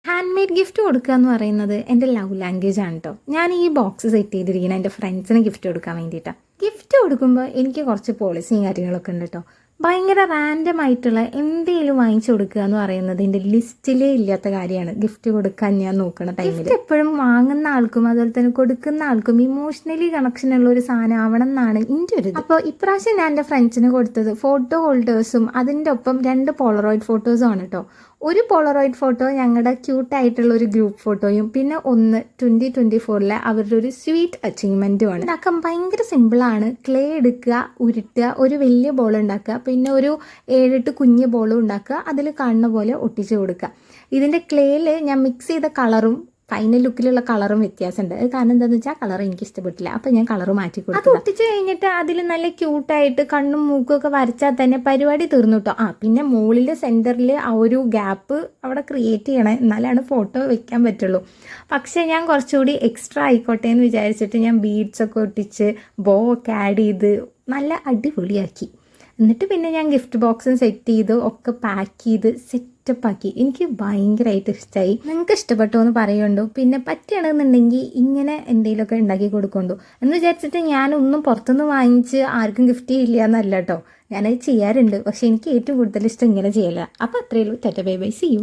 Hand made gift കൊടുക്കുക എന്ന് പറയുന്നത് എൻ്റെ ലവ് ലാംഗ്വേജ് ആണ് കേട്ടോ. ഞാൻ ഈ ബോക്സ് സെറ്റ് ചെയ്തിരിക്കുന്നത് എൻ്റെ ഫ്രണ്ട്സിന് ഗിഫ്റ്റ് കൊടുക്കാൻ വേണ്ടിയിട്ടാണ്. ഗിഫ്റ്റ് കൊടുക്കുമ്പോൾ എനിക്ക് കുറച്ച് പോളിസിയും കാര്യങ്ങളൊക്കെ ഉണ്ട് കേട്ടോ. ഭയങ്കര റാൻഡം ആയിട്ടുള്ള എന്തെങ്കിലും വാങ്ങിച്ചു കൊടുക്കുക എന്ന് പറയുന്നത് എൻ്റെ ലിസ്റ്റിലേ ഇല്ലാത്ത കാര്യമാണ്. ഗിഫ്റ്റ് കൊടുക്കാൻ ഞാൻ നോക്കുന്ന ടൈമിൽ ഗിഫ്റ്റ് എപ്പോഴും വാങ്ങുന്ന ആൾക്കും അതുപോലെ തന്നെ കൊടുക്കുന്ന ആൾക്കും ഇമോഷണലി കണക്ഷൻ ഉള്ള ഒരു സാധനം ആവണം എന്നാണ് എൻ്റെ ഒരു ഇത്. അപ്പോൾ ഇപ്രാവശ്യം ഞാൻ എൻ്റെ ഫ്രണ്ട്സിന് കൊടുത്തത് ഫോട്ടോ ഹോൾഡേഴ്സും അതിൻ്റെ ഒപ്പം 2 പോളറോയിഡ് ഫോട്ടോസും ആണ് കേട്ടോ. ഒരു പോളറോയിഡ് ഫോട്ടോ ഞങ്ങളുടെ ക്യൂട്ടായിട്ടുള്ള ഒരു ഗ്രൂപ്പ് ഫോട്ടോയും പിന്നെ ഒന്ന് 2024 അവരുടെ ഒരു സ്വീറ്റ് അച്ചീവ്മെൻറ്റുമാണ്. ഉണ്ടാക്കാൻ ഭയങ്കര സിമ്പിളാണ്. ക്ലേ എടുക്കുക, ഉരുട്ടുക, ഒരു വലിയ ബോൾ ഉണ്ടാക്കുക, പിന്നെ ഒരു 7-8 കുഞ്ഞ് ബോളും ഉണ്ടാക്കുക, അതിൽ കാണുന്ന പോലെ ഒട്ടിച്ച് കൊടുക്കുക. ഇതിൻ്റെ ക്ലേയിൽ ഞാൻ മിക്സ് ചെയ്ത കളറും ഫൈനൽ ലുക്കിലുള്ള കളറും വ്യത്യാസമുണ്ട്. അത് കാരണം എന്താണെന്ന് വെച്ചാൽ കളർ എനിക്ക് ഇഷ്ടപ്പെട്ടില്ല, അപ്പം ഞാൻ കളർ മാറ്റി കൊടുത്തു. അത് ഒട്ടിച്ച് കഴിഞ്ഞിട്ട് അതിൽ നല്ല ക്യൂട്ടായിട്ട് കണ്ണും മൂക്കും ഒക്കെ വരച്ചാൽ തന്നെ പരിപാടി തീർന്നു കേട്ടോ. പിന്നെ മുകളിലെ സെൻറ്ററിൽ ആ ഒരു ഗ്യാപ്പ് അവിടെ ക്രിയേറ്റ് ചെയ്യണം, എന്നാലാണ് ഫോട്ടോ വെക്കാൻ പറ്റുള്ളൂ. പക്ഷേ ഞാൻ കുറച്ചുകൂടി എക്സ്ട്രാ ആയിക്കോട്ടെ എന്ന് വിചാരിച്ചിട്ട് ഞാൻ ബീഡ്സൊക്കെ ഒട്ടിച്ച് ബോ ഒക്കെ ആഡ് ചെയ്ത് നല്ല അടിപൊളിയാക്കി. എന്നിട്ട് പിന്നെ ഞാൻ ഗിഫ്റ്റ് ബോക്സും സെറ്റ് ചെയ്ത് ഒക്കെ പാക്ക് ചെയ്ത് സെറ്റപ്പാക്കി. എനിക്ക് ഭയങ്കരമായിട്ട് ഇഷ്ടമായി. നിങ്ങൾക്ക് ഇഷ്ടപ്പെട്ടോ എന്ന് പറയുന്നുണ്ടോ? പിന്നെ പറ്റുകയാണെന്നുണ്ടെങ്കിൽ ഇങ്ങനെ എന്തെങ്കിലുമൊക്കെ ഉണ്ടാക്കി കൊടുക്കുന്നുണ്ടോ എന്ന് വിചാരിച്ചിട്ട് ഞാനൊന്നും പുറത്തുനിന്ന് വാങ്ങിച്ച് ആർക്കും ഗിഫ്റ്റ് ചെയ്യില്ല എന്നല്ല കേട്ടോ. ഞാനത് ചെയ്യാറുണ്ട്, പക്ഷെ എനിക്ക് ഏറ്റവും കൂടുതൽ ഇഷ്ടം ഇങ്ങനെ ചെയ്യല. അപ്പോൾ അത്രയേ ഉള്ളൂ. Tata bye bye, see U.